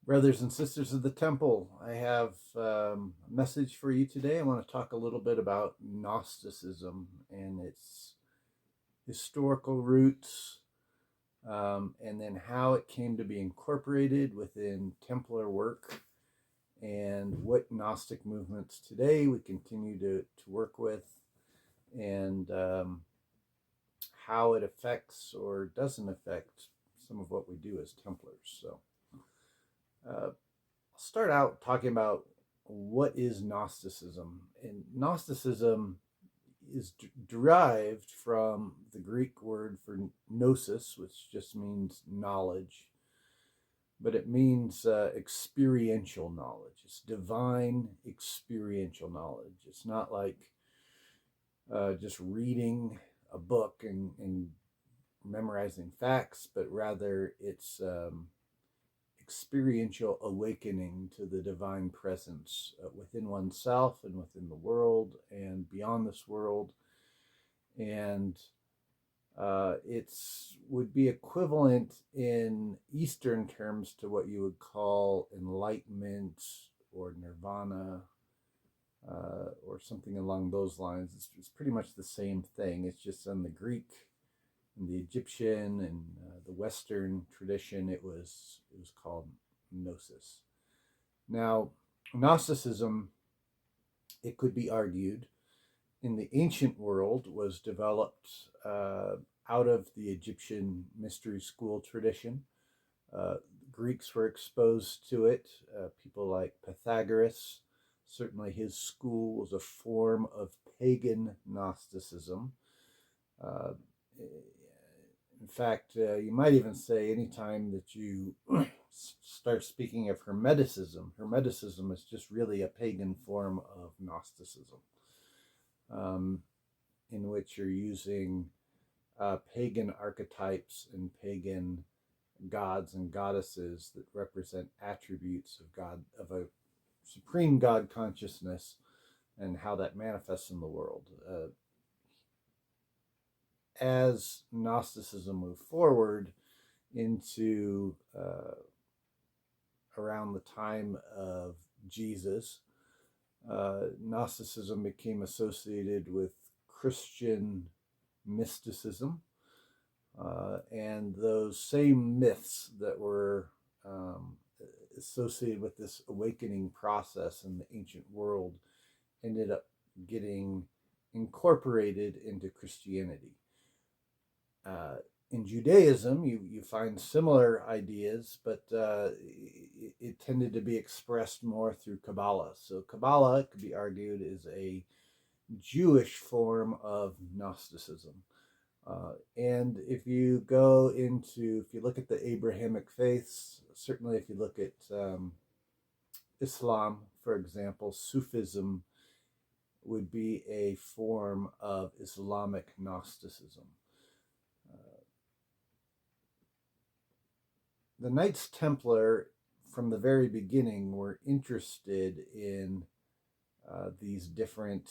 Brothers and sisters of the temple, I have a message for you today. I want to talk a little bit about Gnosticism and its historical roots, and then how it came to be incorporated within Templar work, and what Gnostic movements today we continue to work with, and how it affects or doesn't affect some of what we do as Templars. So I'll start out talking about what is Gnosticism. And Gnosticism is derived from the Greek word for gnosis, which just means knowledge, but it means experiential knowledge. It's divine experiential knowledge. It's not like just reading a book and memorizing facts, but rather it's experiential awakening to the divine presence within oneself and within the world and beyond this world. And it's would be equivalent in Eastern terms to what you would call enlightenment or nirvana, or something along those lines. It's pretty much the same thing. It's just in the Greek and the Egyptian and the Western tradition, it was called gnosis. Now, Gnosticism, it could be argued, in the ancient world was developed out of the Egyptian mystery school tradition. Greeks were exposed to it. People like Pythagoras, certainly his school was a form of pagan Gnosticism. In fact, you might even say anytime that you start speaking of Hermeticism, Hermeticism is just really a pagan form of Gnosticism, in which you're using pagan archetypes and pagan gods and goddesses that represent attributes of God, of a supreme God consciousness, and how that manifests in the world. As Gnosticism moved forward into around the time of Jesus, Gnosticism became associated with Christian mysticism, and those same myths that were associated with this awakening process in the ancient world ended up getting incorporated into Christianity. In Judaism, you find similar ideas, but it tended to be expressed more through Kabbalah. So Kabbalah, it could be argued, is a Jewish form of Gnosticism. And if you look at the Abrahamic faiths, certainly if you look at Islam, for example, Sufism would be a form of Islamic Gnosticism. The Knights Templar, from the very beginning, were interested in these different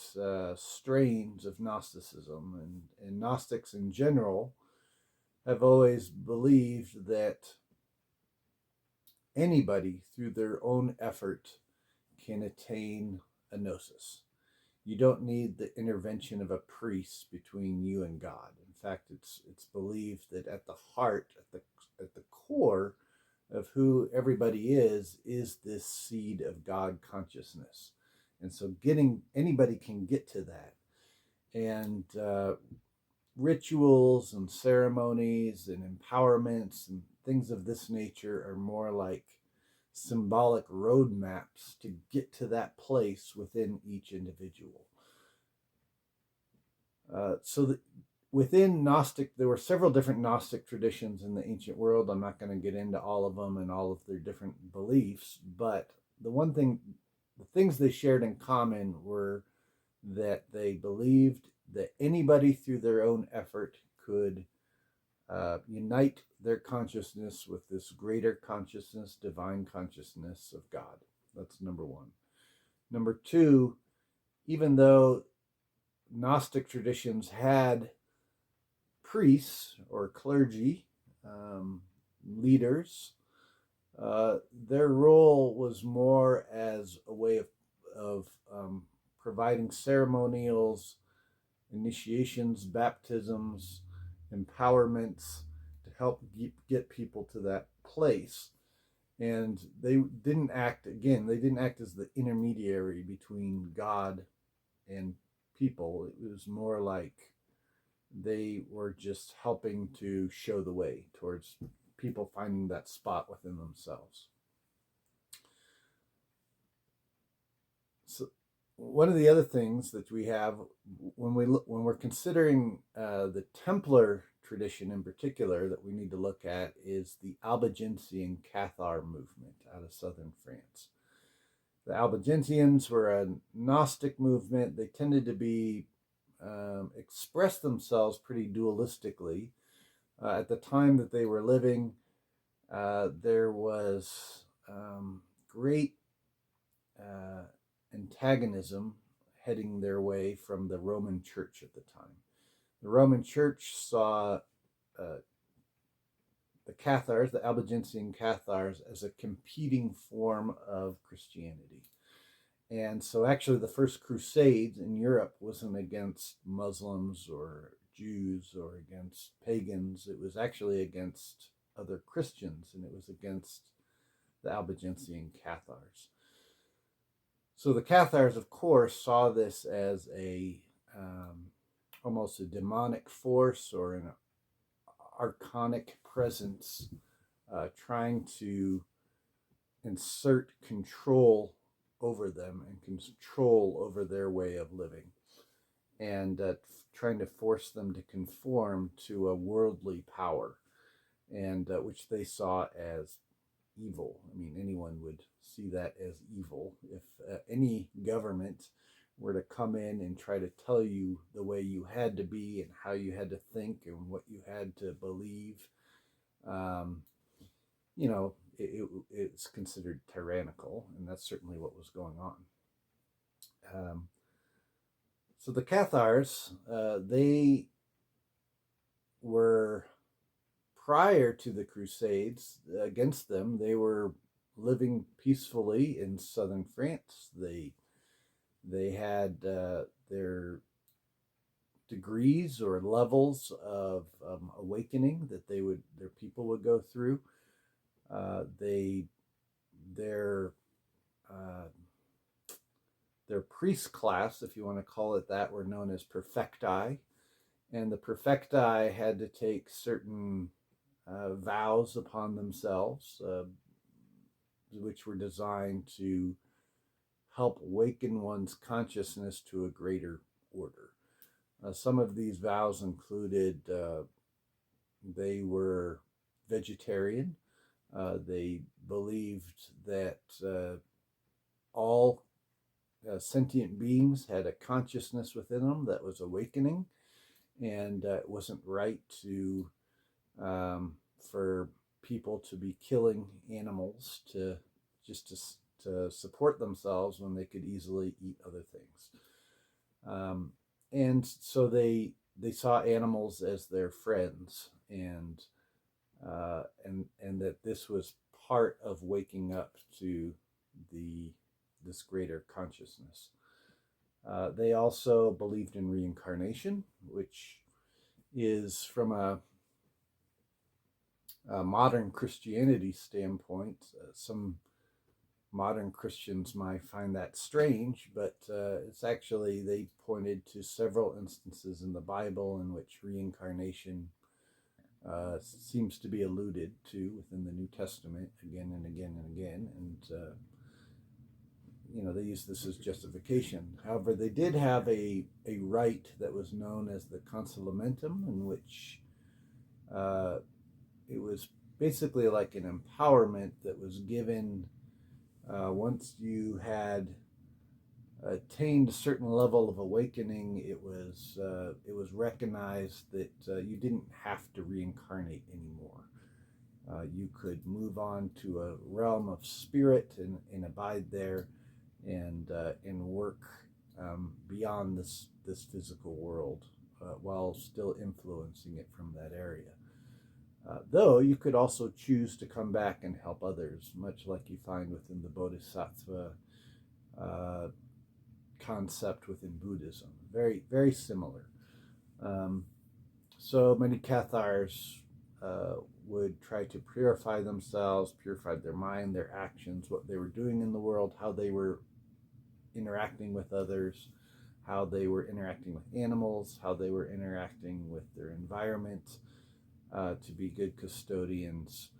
strains of Gnosticism, and Gnostics in general have always believed that anybody, through their own effort, can attain a gnosis. You don't need the intervention of a priest between you and God. In fact, it's believed that at the heart, at the core of who everybody is this seed of God consciousness. And so anybody can get to that. And rituals and ceremonies and empowerments and things of this nature are more like symbolic roadmaps to get to that place within each individual. Within Gnostic, there were several different Gnostic traditions in the ancient world. I'm not going to get into all of them and all of their different beliefs, but the things they shared in common were that they believed that anybody through their own effort could unite their consciousness with this greater consciousness, divine consciousness of God. That's number one. Number two, even though Gnostic traditions had priests or clergy, leaders, Their role was more as a way of providing ceremonials, initiations, baptisms, empowerments to help get people to that place. And they didn't act, again, they didn't act as the intermediary between God and people. It was more like they were just helping to show the way towards people finding that spot within themselves. So one of the other things that we have when we're considering the Templar tradition in particular that we need to look at is the Albigensian Cathar movement out of southern France. The Albigensians were a Gnostic movement. They tended to be express themselves pretty dualistically. At the time that they were living, there was great antagonism heading their way from the Roman Church at the time. The Roman Church saw the Cathars, the Albigensian Cathars, as a competing form of Christianity. And so actually the first crusades in Europe wasn't against Muslims or Jews or against pagans. It was actually against other Christians, and it was against the Albigensian Cathars. So the Cathars, of course, saw this as a almost a demonic force or an archonic presence trying to insert control over them and control over their way of living, and trying to force them to conform to a worldly power, and which they saw as evil. I mean, anyone would see that as evil. If any government were to come in and try to tell you the way you had to be and how you had to think and what you had to believe, you know, it's considered tyrannical, and that's certainly what was going on. So the Cathars, they were, prior to the Crusades against them, they were living peacefully in southern France. They had their degrees or levels of awakening that their people would go through. Their priest class, if you want to call it that, were known as perfecti, and the perfecti had to take certain vows upon themselves, which were designed to help awaken one's consciousness to a greater order. Some of these vows included they were vegetarian. They believed that all sentient beings had a consciousness within them that was awakening, and it wasn't right for people to be killing animals to support themselves when they could easily eat other things. And so they saw animals as their friends, and that this was part of waking up to this greater consciousness. They also believed in reincarnation, which is, from a modern Christianity standpoint, some modern Christians might find that strange, but it's actually, they pointed to several instances in the Bible in which reincarnation seems to be alluded to within the New Testament again and again and again, and they use this as justification. However, they did have a rite that was known as the consolamentum, in which it was basically like an empowerment that was given once you had attained a certain level of awakening. It was recognized that you didn't have to reincarnate anymore. You could move on to a realm of spirit and abide there, and work beyond this physical world while still influencing it from that area. Though you could also choose to come back and help others, much like you find within the Bodhisattva uh, concept within Buddhism. Very, very similar. Um, so many Cathars would try to purify themselves, purify their mind, their actions, what they were doing in the world, how they were interacting with others, how they were interacting with animals, how they were interacting with their environment, to be good custodians.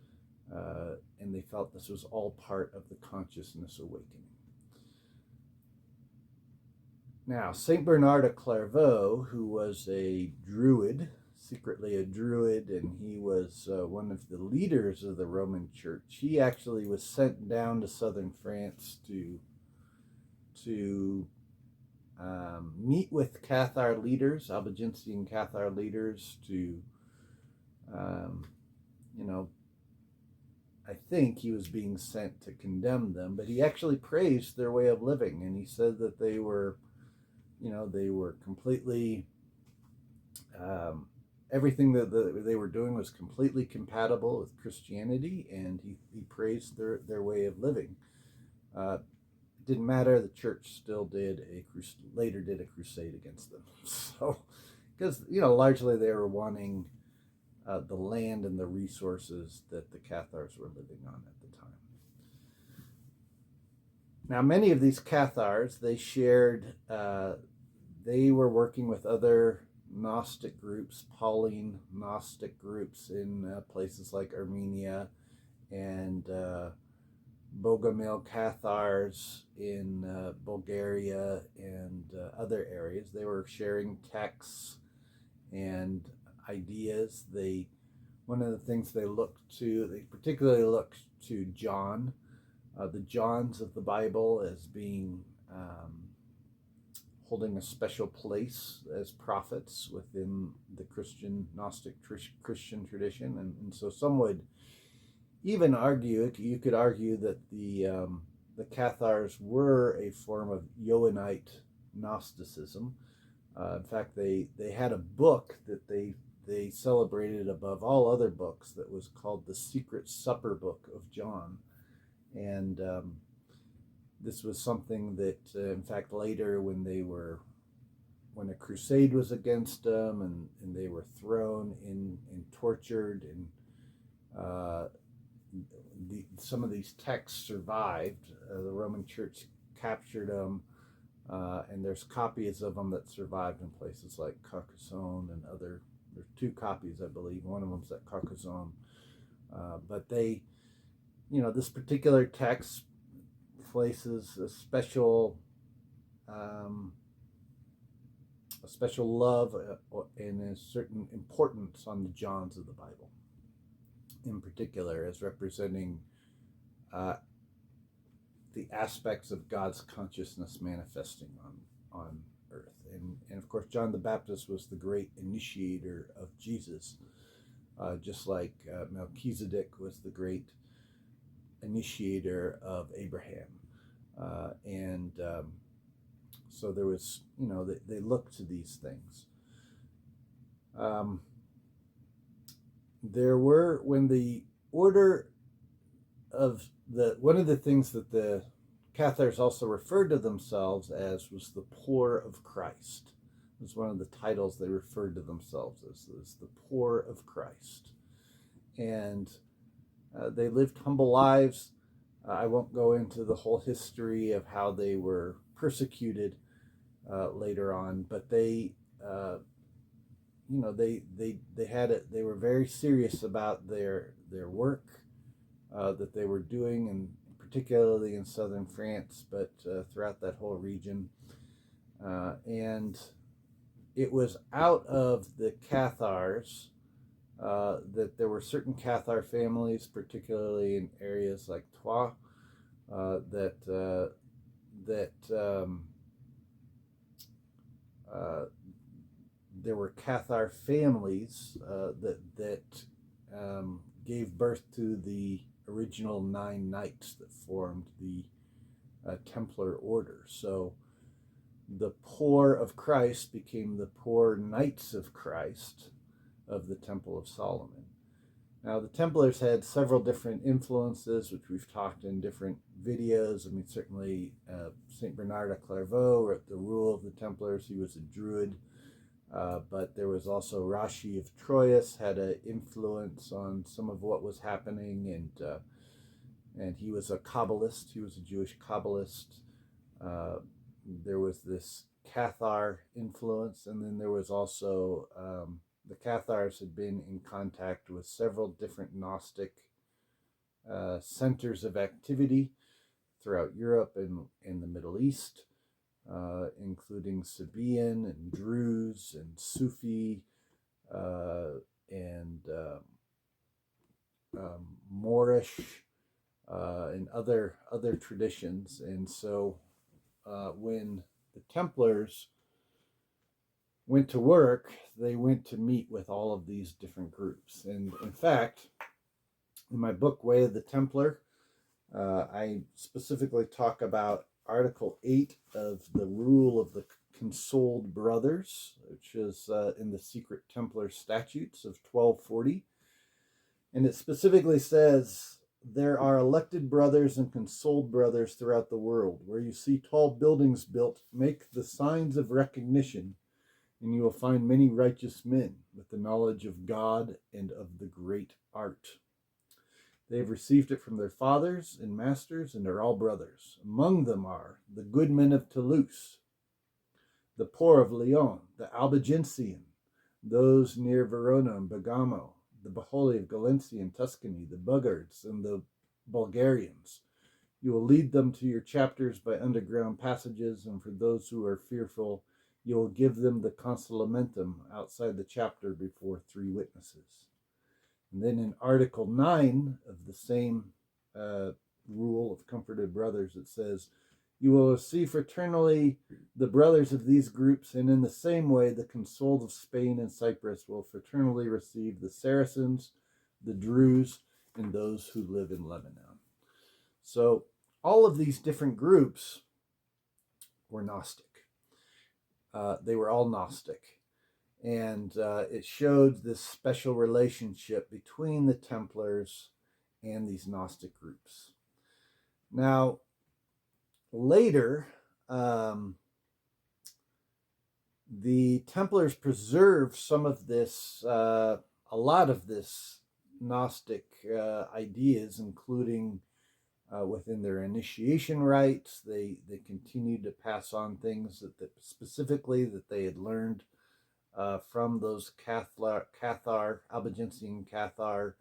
And they felt this was all part of the consciousness awakening. Now, Saint Bernard of Clairvaux, who was a druid, secretly a druid, and he was one of the leaders of the Roman Church, he actually was sent down to southern France to meet with Cathar leaders, Albigensian Cathar leaders, to I think he was being sent to condemn them, but he actually praised their way of living, and he said that they were completely, everything that they were doing was completely compatible with Christianity, and he praised their way of living. It didn't matter, the church still later did a crusade against them. So, because, largely they were wanting the land and the resources that the Cathars were living on at the time. Now, many of these Cathars, they were working with other Gnostic groups, Pauline Gnostic groups in places like Armenia, and Bogomil Cathars in Bulgaria and other areas. They were sharing texts and ideas. One of the things they particularly looked to John, the Johns of the Bible, as being holding a special place as prophets within the Gnostic Christian tradition, and so some would even argue. You could argue that the Cathars were a form of Johanite Gnosticism. In fact, they had a book that they celebrated above all other books that was called the Secret Supper Book of John. And this was something that, in fact, later when a crusade was against them, and they were thrown and tortured, and some of these texts survived. The Roman Church captured them, and there's copies of them that survived in places like Carcassonne and other. There's 2 copies, I believe. One of them's at Carcassonne. But this particular text places a special love and a certain importance on the Johns of the Bible, in particular, as representing the aspects of God's consciousness manifesting on earth. And of course, John the Baptist was the great initiator of Jesus, just like Melchizedek was the great initiator of Abraham. So there was, they looked to these things. There were, when the order of one of the things that the Cathars also referred to themselves as was the poor of Christ. It was one of the titles they referred to themselves as the poor of Christ. And they lived humble lives. I won't go into the whole history of how they were persecuted later on, but they were very serious about their work that they were doing, and particularly in southern France, but throughout that whole region. And it was out of the Cathars that there were certain Cathar families, particularly in areas like Troyes, there were Cathar families that gave birth to the original 9 knights that formed the Templar order. So the poor of Christ became the poor Knights of Christ of the Temple of Solomon. Now, the Templars had several different influences, which we've talked in different videos. I mean, certainly St. Bernard of Clairvaux wrote the Rule of the Templars. He was a Druid. But there was also Rashi of Troyes had an influence on some of what was happening, and he was a Kabbalist. He was a Jewish Kabbalist. There was this Cathar influence, and then there was also the Cathars had been in contact with several different Gnostic centers of activity throughout Europe and in the Middle East. Including Sabaean and Druze and Sufi and Moorish and other traditions. And so when the Templars went to work, they went to meet with all of these different groups. And in fact, in my book, Way of the Templar, I specifically talk about Article 8 of the Rule of the Consoled Brothers, which is in the Secret Templar Statutes of 1240. And it specifically says, there are elected brothers and consoled brothers throughout the world. Where you see tall buildings built, make the signs of recognition, and you will find many righteous men with the knowledge of God and of the great art. They have received it from their fathers and masters, and are all brothers. Among them are the good men of Toulouse, the poor of Lyon, the Albigensian, those near Verona and Bergamo, the Baholi of Galencia and Tuscany, the Buggards and the Bulgarians. You will lead them to your chapters by underground passages, and for those who are fearful, you will give them the consolamentum outside the chapter before 3 witnesses. And then in Article 9 of the same Rule of Comforted Brothers, it says, you will see fraternally the brothers of these groups, and in the same way the consoled of Spain and Cyprus will fraternally receive the Saracens, the Druze, and those who live in Lebanon. So all of these different groups were Gnostic. They were all Gnostic. And it showed this special relationship between the Templars and these Gnostic groups. Now, later, the Templars preserved some of this, a lot of this Gnostic ideas, including within their initiation rites. They continued to pass on things that specifically that they had learned from those Cathar, Albigensian Cathar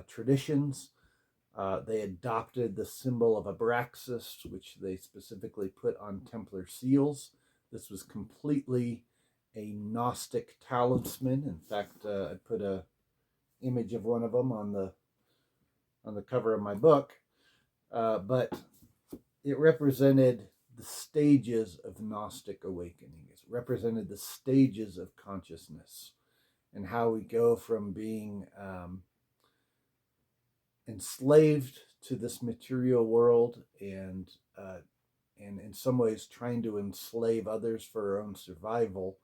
traditions. They adopted the symbol of Abraxas, which they specifically put on Templar seals. This was completely a Gnostic talisman. In fact, I put an image of one of them on the cover of my book. But it represented the stages of Gnostic awakening. It represented the stages of consciousness and how we go from being enslaved to this material world and in some ways trying to enslave others for our own survival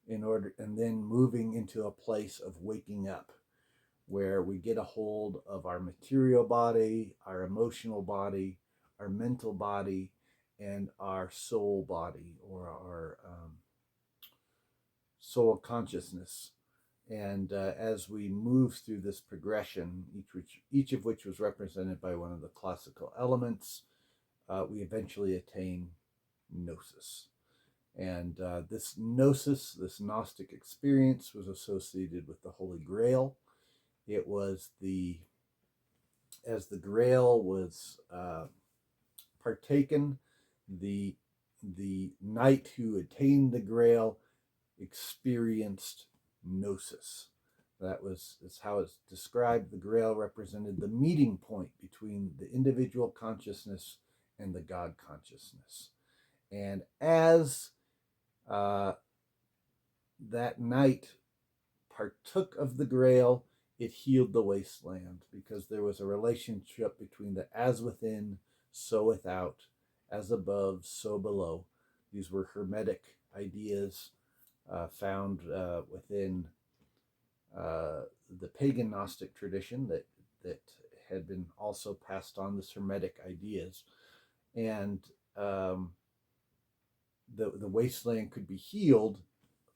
and then moving into a place of waking up where we get a hold of our material body, our emotional body, our mental body, and our soul body, or our soul consciousness. And as we move through this progression, each of which was represented by one of the classical elements, we eventually attain gnosis. And this gnosis, this Gnostic experience, was associated with the Holy Grail. It was as the Grail was partaken, the knight who attained the Grail experienced gnosis. That's how it's described. The Grail represented the meeting point between the individual consciousness and the God consciousness. And as that knight partook of the Grail, it healed the wasteland, because there was a relationship between the as within, so without, as above, so below. These were Hermetic ideas found within the pagan Gnostic tradition that had been also passed on, the Hermetic ideas, and the wasteland could be healed.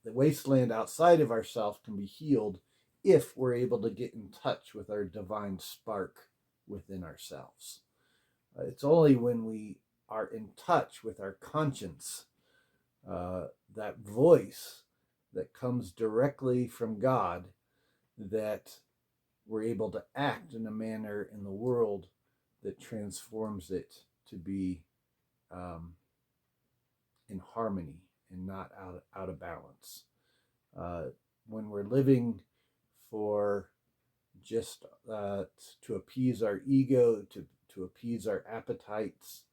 The wasteland outside of ourselves can be healed if we're able to get in touch with our divine spark within ourselves. It's only when we are in touch with our conscience, that voice that comes directly from God, that we're able to act in a manner in the world that transforms it to be in harmony and not out of balance. When we're living for just to appease our ego, to appease our appetites,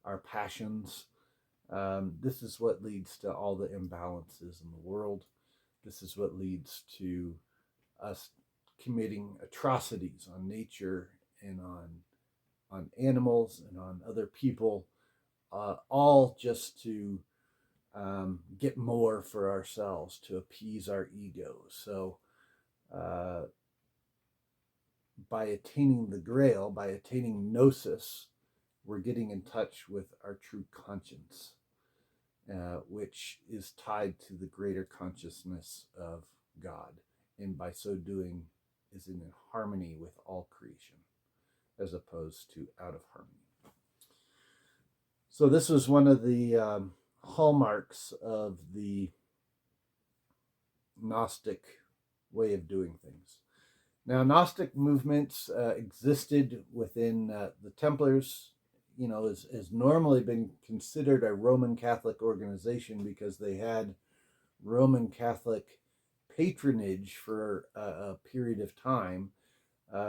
our passions, this is what leads to all the imbalances in the world. This is what leads to us committing atrocities on nature and on animals and on other people, all just to get more for ourselves, to appease our ego. So by attaining the Grail, by attaining Gnosis, we're getting in touch with our true conscience, which is tied to the greater consciousness of God, and by so doing is in harmony with all creation, as opposed to out of harmony. So this was one of the hallmarks of the Gnostic way of doing things. Now, Gnostic movements existed within the Templars, has normally been considered a Roman Catholic organization because they had Roman Catholic patronage for a period of time,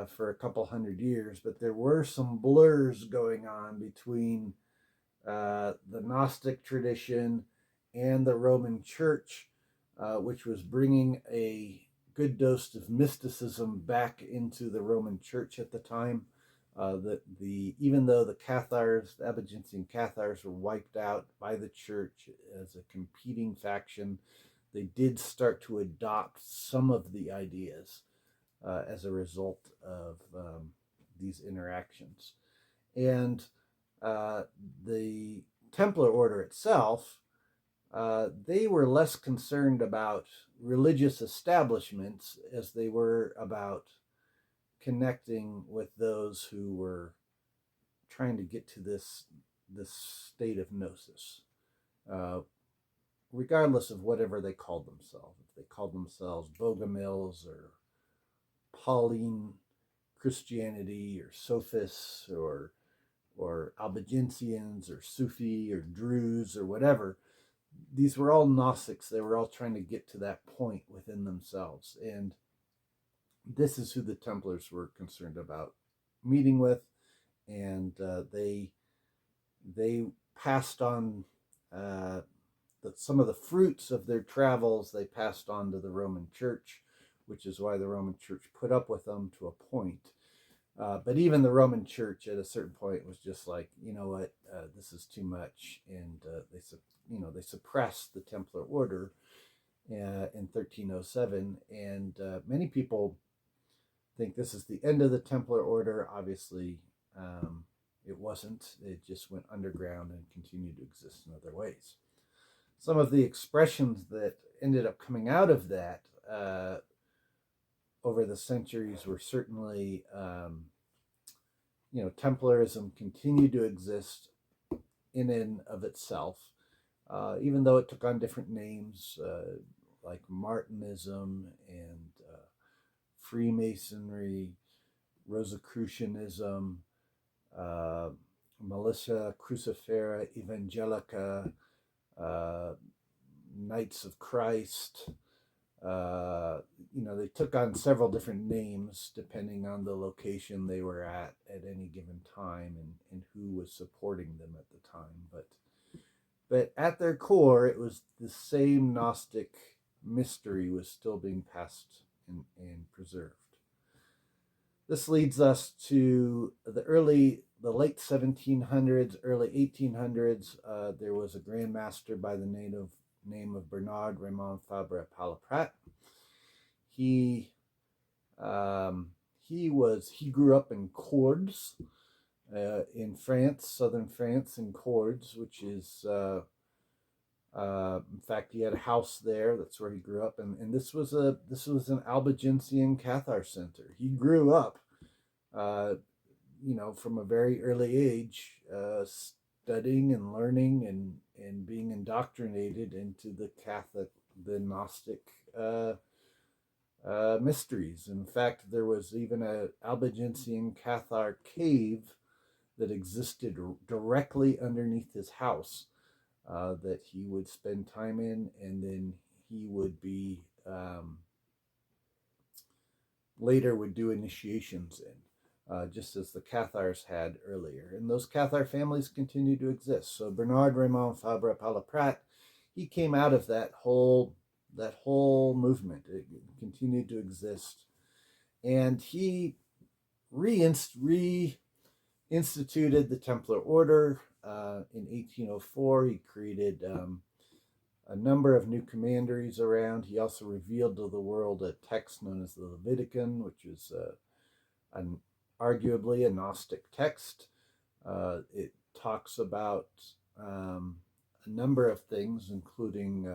for a couple hundred years, but there were some blurs going on between the Gnostic tradition and the Roman Church, which was bringing a good dose of mysticism back into the Roman Church at the time. Even though the Cathars, the Albigensian Cathars, were wiped out by the Church as a competing faction, they did start to adopt some of the ideas as a result of these interactions. And the Templar order itself, they were less concerned about religious establishments as they were about connecting with those who were trying to get to this state of gnosis, regardless of whatever they called themselves. If they called themselves Bogomils or Pauline Christianity or Sophists or Albigensians or Sufi or Druze or whatever, these were all Gnostics. They were all trying to get to that point within themselves. And this is who the Templars were concerned about meeting with. And they passed on some of the fruits of their travels. They passed on to the Roman Church, which is why the Roman Church put up with them to a point. But even the Roman Church at a certain point was just like, you know what, this is too much. And they suppressed the Templar order in 1307. And many people think this is the end of the Templar order. Obviously, it wasn't. It just went underground and continued to exist in other ways. Some of the expressions that ended up coming out of that over the centuries were certainly, Templarism continued to exist in and of itself, even though it took on different names, like Martinism and Freemasonry, Rosicrucianism, Militia Crucifera Evangelica, Knights of Christ. They took on several different names depending on the location they were at any given time and who was supporting them at the time. But at their core, it was the same Gnostic mystery was still being passed and preserved. This leads us to the late 1700s, early 1800s. There was a Grand Master by the name of Bernard Raymond Fabre Palaprat. He He grew up in Cordes, in France, southern France, in Cordes, which is in fact, he had a house there. That's where he grew up, and this was an Albigensian Cathar center. He grew up, uh, from a very early age, studying and learning and being indoctrinated into the Gnostic mysteries. In fact, there was even a Albigensian Cathar cave that existed directly underneath his house, that he would spend time in, and then he would be later would do initiations in, just as the Cathars had earlier. And those Cathar families continue to exist. So Bernard Raymond Fabre Palaprat, he came out of that whole movement. It continued to exist, and he reinstituted the Templar Order. In 1804, he created a number of new commanderies around. He also revealed to the world a text known as the Leviticon, which is arguably a Gnostic text. It talks about a number of things, including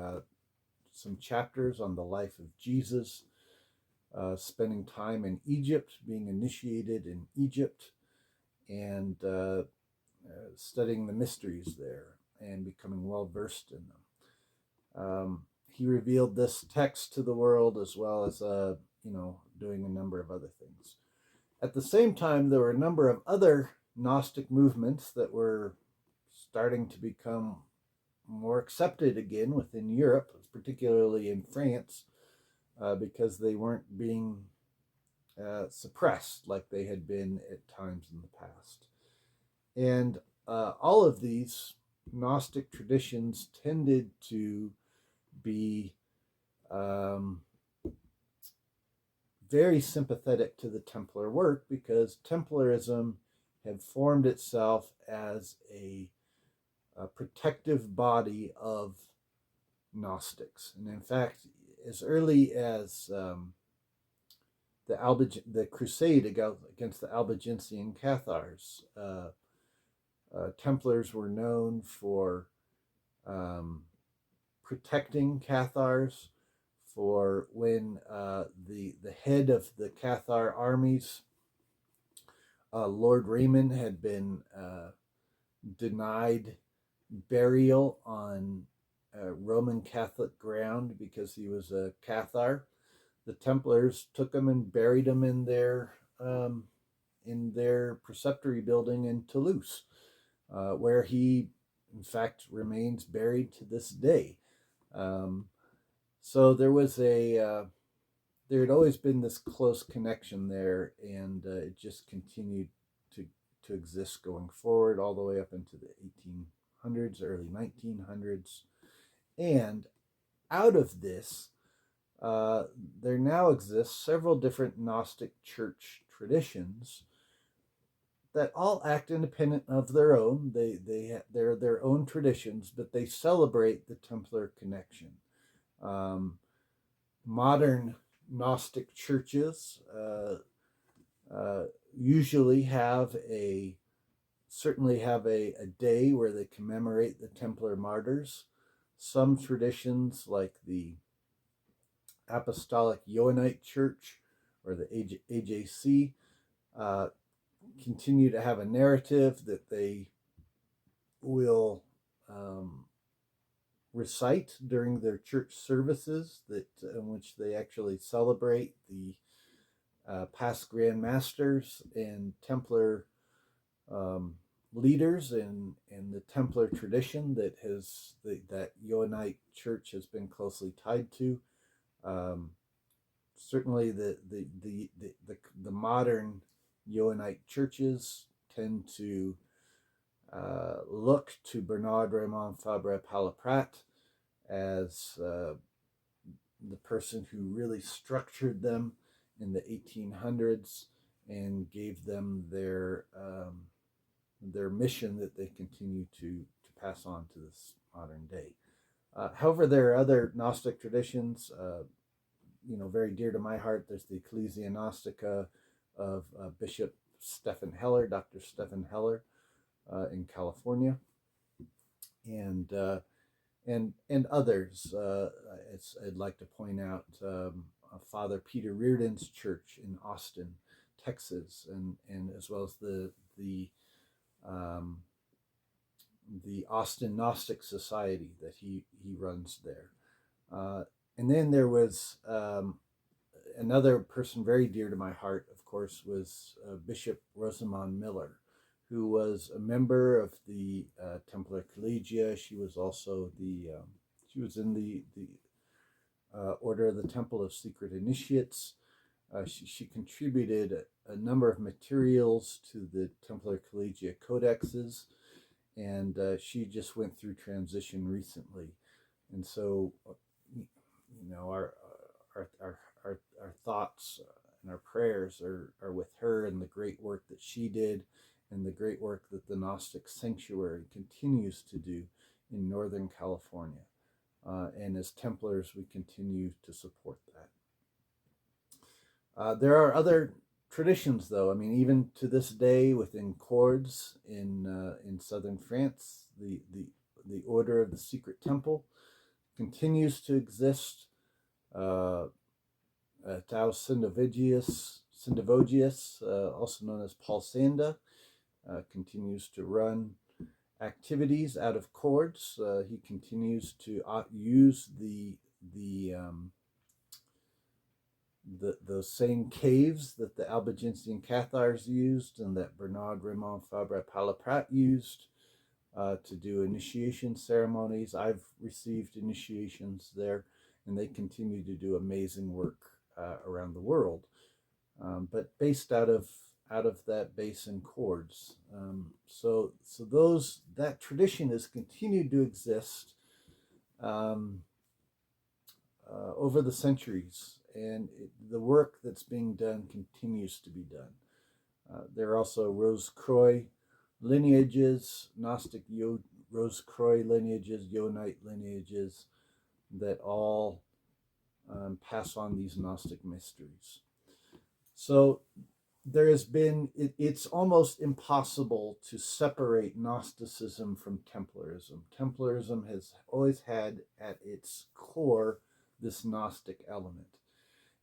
some chapters on the life of Jesus, spending time in Egypt, being initiated in Egypt, and studying the mysteries there and becoming well versed in them. He revealed this text to the world, as well as doing a number of other things. At the same time, there were a number of other Gnostic movements that were starting to become more accepted again within Europe, particularly in France, because they weren't being suppressed like they had been at times in the past. And all of these Gnostic traditions tended to be very sympathetic to the Templar work, because Templarism had formed itself as a protective body of Gnostics. And in fact, as early as the crusade against the Albigensian Cathars, Templars were known for protecting Cathars. For when the head of the Cathar armies, Lord Raymond, had been denied burial on Roman Catholic ground because he was a Cathar, the Templars took him and buried him in their preceptory building in Toulouse, where he, in fact, remains buried to this day. So there had always been this close connection there, and it just continued to exist going forward all the way up into the 1800s, early 1900s. And out of this, there now exists several different Gnostic church traditions that all act independent of their own. They're their own traditions, but they celebrate the Templar connection. Modern Gnostic churches usually certainly have a day where they commemorate the Templar martyrs. Some traditions, like the Apostolic Johnite Church, or the AJC, continue to have a narrative that they will recite during their church services, in which they actually celebrate the past Grand Masters and Templar leaders in the Templar tradition that Johnite Church has been closely tied to. Certainly, the modern Johnite churches tend to look to Bernard Raymond Fabre Palaprat as the person who really structured them in the 1800s and gave them their mission that they continue to pass on to this modern day. However, there are other Gnostic traditions. very dear to my heart. There's the Ecclesia Gnostica of Bishop Stephen Heller, Dr. Stephen Heller, in California, and others. I'd like to point out Father Peter Reardon's church in Austin, Texas, and as well as um, the Austin Gnostic Society that he runs there. And then there was another person very dear to my heart, of course, was Bishop Rosamond Miller, who was a member of the Templar Collegia. She was also she was in the Order of the Temple of Secret Initiates. She contributed a number of materials to the Templar Collegia codexes, and she just went through transition recently. And so, our thoughts and our prayers are with her and the great work that she did, and the great work that the Gnostic Sanctuary continues to do in Northern California. And as Templars, we continue to support that. There are other traditions, though. I mean, even to this day, within Cordes in southern France, the Order of the Secret Temple continues to exist. Tau Syndivogius, also known as Paul Sanda, continues to run activities out of Cordes. He continues to use those same caves that the Albigensian Cathars used and that Bernard Raymond Fabre Palaprat used to do initiation ceremonies. I've received initiations there, and they continue to do amazing work around the world. But based out of that base in Cordes. So that tradition has continued to exist over the centuries, and the work that's being done continues to be done. There are also Rose-Croix lineages, Gnostic Rose-Croix lineages, Johnite lineages that all pass on these Gnostic mysteries. So there has been, it's almost impossible to separate Gnosticism from Templarism. Templarism has always had at its core this Gnostic element.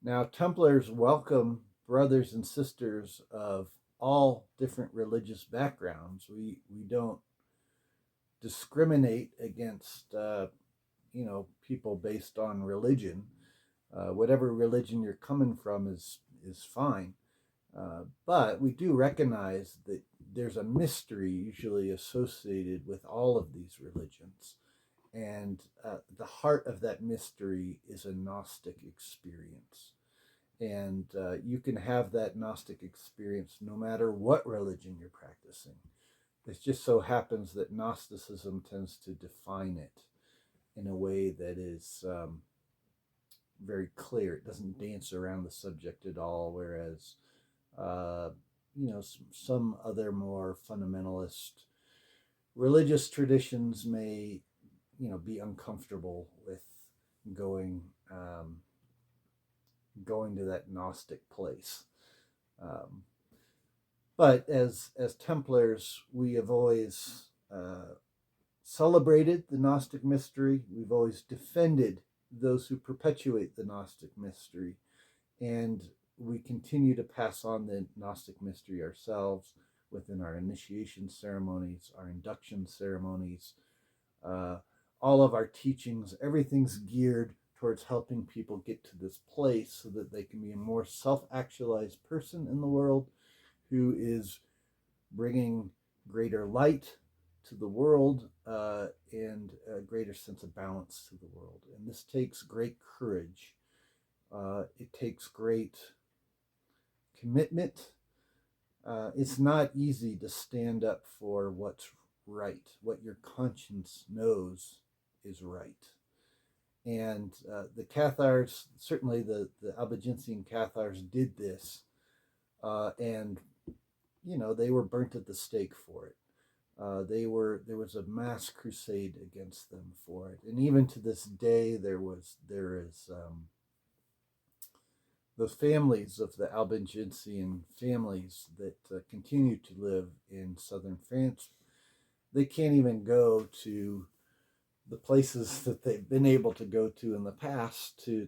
Now, Templars welcome brothers and sisters of all different religious backgrounds. We don't discriminate against people based on religion. Whatever religion you're coming from is fine. But we do recognize that there's a mystery usually associated with all of these religions. And the heart of that mystery is a Gnostic experience. And you can have that Gnostic experience no matter what religion you're practicing. It just so happens that Gnosticism tends to define it in a way that is very clear. It doesn't dance around the subject at all, whereas some other more fundamentalist religious traditions may be uncomfortable with going to that Gnostic place. But as Templars, we have always celebrated the Gnostic mystery. We've always defended those who perpetuate the Gnostic mystery, and we continue to pass on the Gnostic mystery ourselves within our initiation ceremonies, our induction ceremonies, all of our teachings. Everything's geared towards helping people get to this place so that they can be a more self-actualized person in the world who is bringing greater light to the world and a greater sense of balance to the world. And this takes great courage. It takes great commitment. It's not easy to stand up for what's right, what your conscience knows is right. And the Cathars, certainly the Albigensian Cathars, did this, and they were burnt at the stake for it. There was a mass crusade against them for it, and even to this day, there is those families of the Albigensian families that continue to live in southern France, they can't even go to the places that they've been able to go to in the past to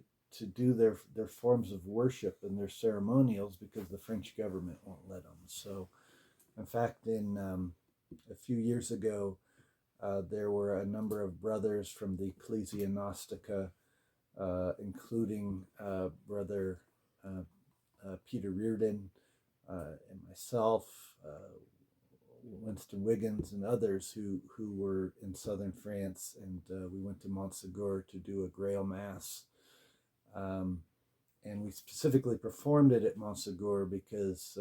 do their forms of worship and their ceremonials because the French government won't let them. So, in fact, in a few years ago, there were a number of brothers from the Ecclesia Gnostica, including Brother Peter Reardon and myself, Winston Wiggins, and others who were in southern France, and we went to Montségur to do a Grail Mass. And we specifically performed it at Montségur because,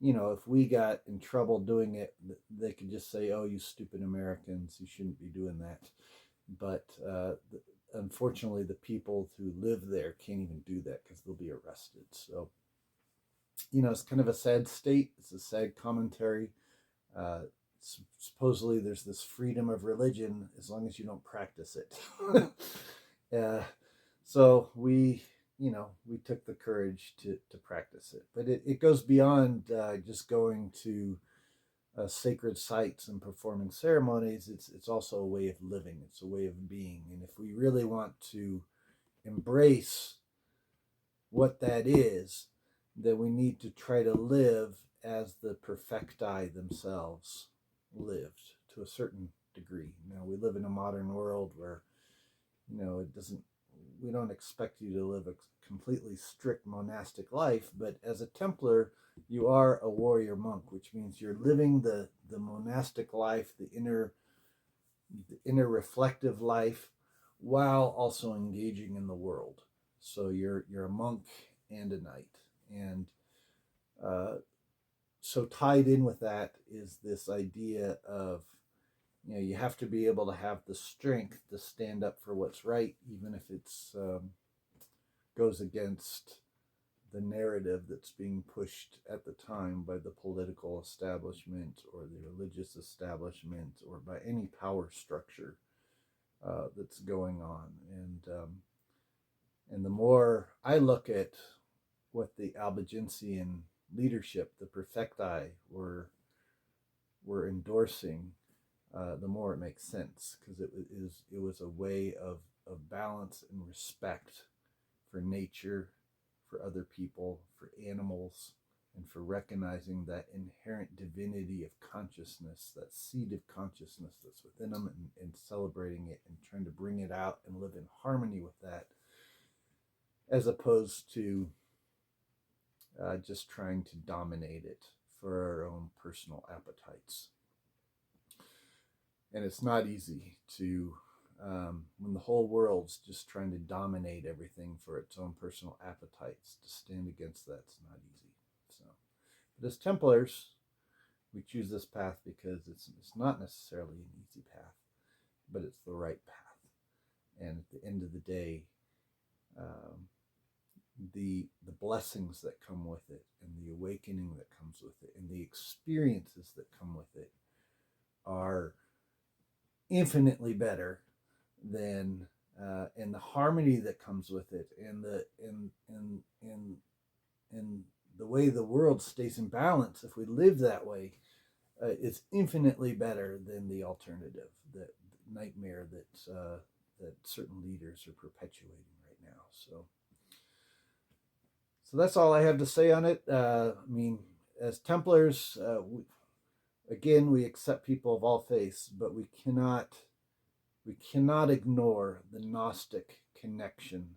if we got in trouble doing it, they could just say, "Oh, you stupid Americans, you shouldn't be doing that." But unfortunately, the people who live there can't even do that because they'll be arrested. So, it's kind of a sad state. It's a sad commentary. Supposedly, there's this freedom of religion as long as you don't practice it. So we took the courage to practice it. But it goes beyond just going to sacred sites and performing ceremonies. It's also a way of living. It's a way of being. And if we really want to embrace what that is, then we need to try to live as the perfecti themselves lived to a certain degree. Now, we live in a modern world where, we don't expect you to live a completely strict monastic life, but as a Templar, you are a warrior monk, which means you're living the monastic life, the inner reflective life, while also engaging in the world. So you're a monk and a knight. And so tied in with that is this idea of, you have to be able to have the strength to stand up for what's right, even if it's goes against the narrative that's being pushed at the time by the political establishment or the religious establishment or by any power structure that's going on. And the more I look at what the Albigensian leadership, the perfecti, were endorsing, the more it makes sense, because it was a way of balance and respect for nature, for other people, for animals, and for recognizing that inherent divinity of consciousness, that seed of consciousness that's within them, and celebrating it and trying to bring it out and live in harmony with that, as opposed to just trying to dominate it for our own personal appetites. And it's not easy to, when the whole world's just trying to dominate everything for its own personal appetites, to stand against that's not easy. So, but as Templars, we choose this path because it's not necessarily an easy path, but it's the right path. And at the end of the day, the blessings that come with it, and the awakening that comes with it, and the experiences that come with it are infinitely better than and the harmony that comes with it, and the way the world stays in balance, if we live that way, is infinitely better than the alternative, that nightmare that certain leaders are perpetuating right now. So that's all I have to say on it. As Templars, we accept people of all faiths, but we cannot ignore the Gnostic connection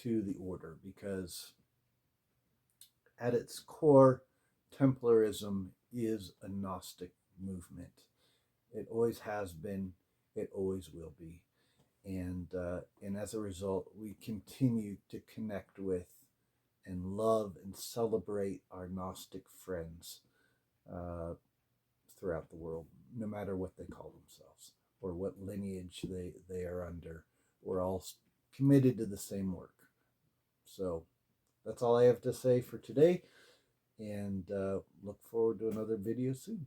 to the order, because at its core, Templarism is a Gnostic movement. It always has been, it always will be. And as a result, we continue to connect with and love and celebrate our Gnostic friends throughout the world, no matter what they call themselves or what lineage they are under. We're all committed to the same work. So that's all I have to say for today, and look forward to another video soon.